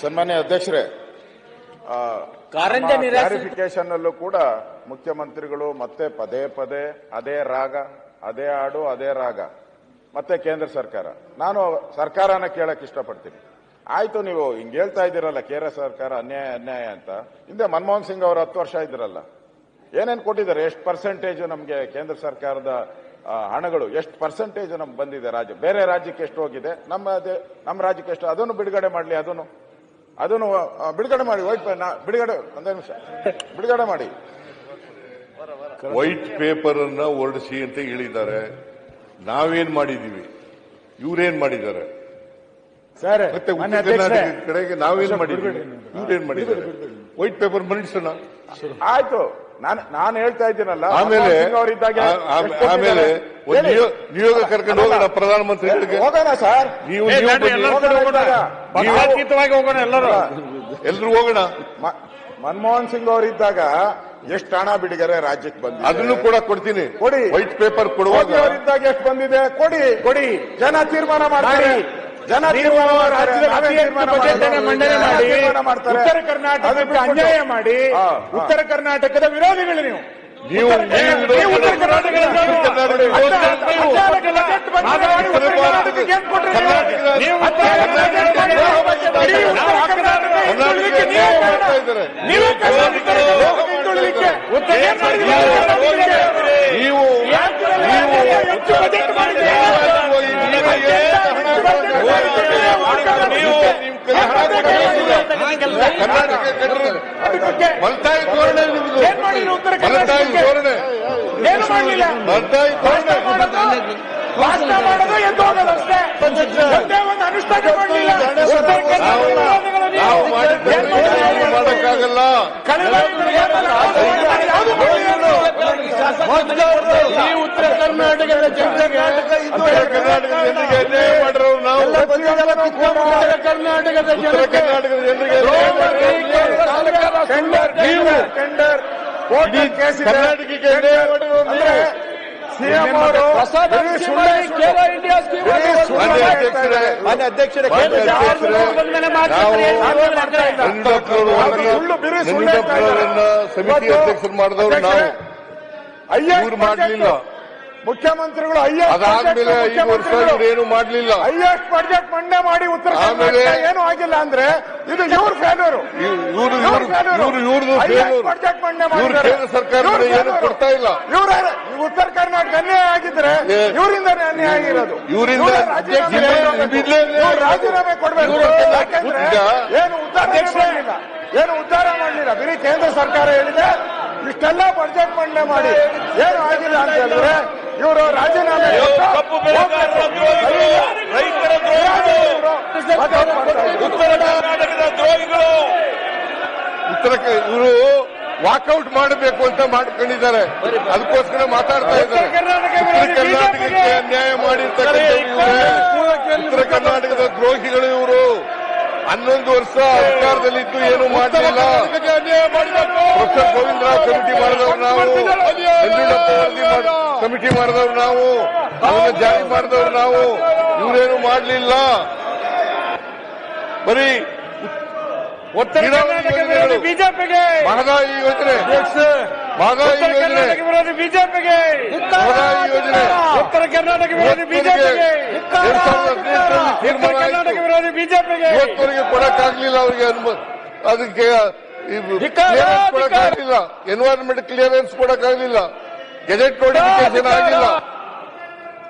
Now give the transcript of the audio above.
ಸನ್ಮಾನ್ಯ ಅಧ್ಯಕ್ಷರೇ, ಕ್ಲಾರಿಫಿಕೇಶನ್ ಅಲ್ಲೂ ಕೂಡ ಮುಖ್ಯಮಂತ್ರಿಗಳು ಮತ್ತೆ ಪದೇ ಪದೇ ಅದೇ ರಾಗ, ಅದೇ ಹಾಡು, ಅದೇ ರಾಗ, ಮತ್ತೆ ಕೇಂದ್ರ ಸರ್ಕಾರ. ನಾನು ಸರ್ಕಾರನ ಕೇಳಕ್ ಇಷ್ಟಪಡ್ತೀನಿ. ಆಯ್ತು, ನೀವು ಹಿಂಗ್ ಹೇಳ್ತಾ ಇದ್ದೀರಲ್ಲ ಕೇಂದ್ರ ಸರ್ಕಾರ ಅನ್ಯಾಯ ಅನ್ಯಾಯ ಅಂತ. ಹಿಂದೆ ಮನಮೋಹನ್ ಸಿಂಗ್ ಅವರು 10 ವರ್ಷ ಇದ್ರಲ್ಲ, ಏನೇನು ಕೊಟ್ಟಿದ್ದಾರೆ? ಎಷ್ಟು ಪರ್ಸೆಂಟೇಜ್ ನಮಗೆ ಕೇಂದ್ರ ಸರ್ಕಾರದ ಹಣಗಳು ಎಷ್ಟು ಪರ್ಸೆಂಟೇಜ್ ನಮ್ಗೆ ಬಂದಿದೆ? ಬೇರೆ ರಾಜ್ಯಕ್ಕೆ ಎಷ್ಟು ಹೋಗಿದೆ, ನಮ್ಮ ರಾಜ್ಯಕ್ಕೆ ಎಷ್ಟು? ಅದನ್ನು ಬಿಡುಗಡೆ ಮಾಡಲಿ, ಅದನ್ನು ಬಿಡುಗಡೆ ಮಾಡಿ. ಬಿಡುಗಡೆ ಒಂದೇ ನಿಮಿಷ ಬಿಡುಗಡೆ ಮಾಡಿ. ವೈಟ್ ಪೇಪರ್ ಅನ್ನ ಹೊರಡಿಸಿ ಅಂತ ಹೇಳಿದ್ದಾರೆ. ನಾವೇನ್ ಮಾಡಿದೀವಿ, ಇವ್ರೇನ್ ಮಾಡಿದ್ದಾರೆ? ಮತ್ತೆ ಉತ್ತರ ಕರ್ನಾಟಕ ಕಡೆಗೆ ನಾವೇನ್ ಮಾಡಿದೀವಿ, ಇವ್ರೇನ್ ಮಾಡಿದ್ದಾರೆ? ವೈಟ್ ಪೇಪರ್ ಮಂಡಿಸೋಣ. ಆಯ್ತು, ನಾನು ಹೇಳ್ತಾ ಇದ್ದೀನಲ್ಲ. ಆಮೇಲೆ ನಿಯೋಗ ಕರ್ಕೊಂಡು ಹೋಗೋಣ ಪ್ರಧಾನಮಂತ್ರಿಗಳಿಗೆ. ಹೋಗೋಣ ಸರ್, ನೀವು ಹೋಗೋಣ, ಎಲ್ರು ಹೋಗೋಣ. ಮನಮೋಹನ್ ಸಿಂಗ್ ಅವರಿದ್ದಾಗ ಎಷ್ಟು ಹಣ ಬಿಡುಗಡೆ ರಾಜ್ಯಕ್ಕೆ ಬಂದಿದೆ ಅದನ್ನು ಕೂಡ ಕೊಡ್ತೀನಿ. ಕೊಡಿ. ವೈಟ್ ಪೇಪರ್ ಕೊಡುವಾಗ ಅವರಿದ್ದಾಗ ಎಷ್ಟು ಬಂದಿದೆ ಕೊಡಿ. ಜನ ತೀರ್ಮಾನ ಮಾಡ್ತಾರೆ. ಮಂಡನೆ ಮಾಡಿ ಉತ್ತರ ಕರ್ನಾಟಕಕ್ಕೆ ಅನ್ಯಾಯ ಮಾಡಿ ಉತ್ತರ ಕರ್ನಾಟಕದ ವಿರೋಧಿಗಳು ನೀವು. ಉತ್ತರ ಕರ್ನಾಟಕದ ಮಲ್ತಾಯಿ ಧೋರಣೆ ನಿಮ್ದು. ಮಲ್ತಾಯಿ ಧೋರಣೆ ಏನು ಮಾಡಲಿಲ್ಲ. ಭಾಷಣ ಮಾಡೋದು ಎದ್ದು ಹೋಗೋದಷ್ಟೇ. ಒಂದೇ ಒಂದು ಅನುಷ್ಠಾನ ಮಾಡಲಿಲ್ಲ. ನಾವು ಮಾಡಕ್ಕಾಗಲ್ಲ. ಈ ಉತ್ತರ ಕರ್ನಾಟಕದ ಜನರಿಗೆ ಅನ್ಯಾಯ ಮಾಡಿರೋರು ನಾವು. ಉತ್ತರ ಕರ್ನಾಟಕದ ಜನರಿಗೆ ಕರ್ನಾಟಕಕ್ಕೆ ಅನ್ಯಾಯ ಮಾಡಿರೋರು ಸಿಎಂ ಅವರು ಸಮಿತಿ ಅಧ್ಯಕ್ಷರು ಮಾಡಿದವರು ನಾವು. ಇವ್ರು ಮಾಡಲಿಲ್ಲ. ಮುಖ್ಯಮಂತ್ರಿಗಳು ಅದಾದ್ಮೇಲೆ 5 ವರ್ಷ ಇವ್ರೇನು ಮಾಡಲಿಲ್ಲ. ಹೈಯೆಸ್ಟ್ ಬಜೆಟ್ ಮಂಡನೆ ಮಾಡಿ ಉತ್ತರ ಕರ್ನಾಟಕ ಏನು ಆಗಿಲ್ಲ ಅಂದ್ರೆ ಇದು ಇವ್ರ ಫೇಲ್ಯೂರ್. ಬಜೆಟ್ ಮಂಡನೆ ಮಾಡಿ ಕೇಂದ್ರ ಸರ್ಕಾರ ಏನು ಕೊಡ್ತಾ ಇಲ್ಲ. ಉತ್ತರ ಕರ್ನಾಟಕ ಅನ್ಯಾಯ ಆಗಿದ್ರೆ ಇವರಿಂದನೇ ಅನ್ಯಾಯ ಆಗಿರೋದು. ಇವರಿಂದ ರಾಜೀನಾಮೆ ಕೊಡಬೇಕು. ಯಾಕಂದ್ರೆ ಏನು ಉದ್ಧಾರ ಮಾಡಲಿಲ್ಲ. ಬರೀ ಕೇಂದ್ರ ಸರ್ಕಾರ ಹೇಳಿದೆ ಇಷ್ಟೆಲ್ಲ ಬಜೆಟ್ ಮಂಡನೆ ಮಾಡಿ ಏನು ಆಗಿಲ್ಲ ಅಂತ ಹೇಳಿದ್ರೆ ಇವರು ರಾಜೀನಾಮೆ ಉತ್ತರ ಕರ್ನಾಟಕದ ದ್ರೋಹಿಗಳು. ಇವರು ವಾಕೌಟ್ ಮಾಡಬೇಕು ಅಂತ ಮಾಡ್ಕೊಂಡಿದ್ದಾರೆ. ಅದಕ್ಕೋಸ್ಕರ ಮಾತಾಡ್ತಾ ಇದ್ದಾರೆ. ಉತ್ತರ ಕರ್ನಾಟಕಕ್ಕೆ ಅನ್ಯಾಯ ಮಾಡಿರ್ತಕ್ಕಂಥ ಉತ್ತರ ಕರ್ನಾಟಕದ ದ್ರೋಹಿಗಳು ಇವರು. 11 ವರ್ಷ ಅಧಿಕಾರದಲ್ಲಿದ್ದು ಏನು ಮಾಡಲಿಲ್ಲ. ಪ್ರೊಫೆಸರ್ ಗೋವಿಂದರಾವ್ ಕಮಿಟಿ ಮಾಡಿದವರು ನಾವು, ಯಡಿಯೂರಪ್ಪ ಕಮಿಟಿ ಮಾಡಿದವರು ನಾವು, ಅದನ್ನು ಜಾರಿ ಮಾಡಿದವರು ನಾವು. ಇವರೇನು ಮಾಡಲಿಲ್ಲ. ಬರೀ ಉತ್ತರ ಕರ್ನಾಟಕ ವಿರೋಧಿ ಬಿಜೆಪಿಗೆ ಮಹದಾಯಿ ಯೋಜನೆ, ಮಹದಾಯಿ ಯೋಜನೆ ಬಿಜೆಪಿಗೆ, ಮಹದಾಯಿ ಯೋಜನೆ ಉತ್ತರ ಕರ್ನಾಟಕ ವಿರೋಧಿ ಬಿಜೆಪಿಗೆ, ತೀರ್ಮಾನ ಕರ್ನಾಟಕ ವಿರೋಧಿ ಬಿಜೆಪಿಗೆ. ಇವತ್ತವರೆಗೆ ಕೊಡಕ್ಕಾಗ್ಲಿಲ್ಲ ಅವರಿಗೆ. ಅದಕ್ಕೆ ಕ್ಲಿಯರೆನ್ಸ್ ಕೊಡಕ್ಕಾಗಲಿಲ್ಲ. ಎನ್ವೈರನ್ಮೆಂಟ್ ಕ್ಲಿಯರೆನ್ಸ್ ಕೊಡಕ್ಕಾಗಲಿಲ್ಲ. ಗೆಜೆಟ್ ನೋಟಿಫಿಕೇಶನ್ ಆಗಿಲ್ಲ.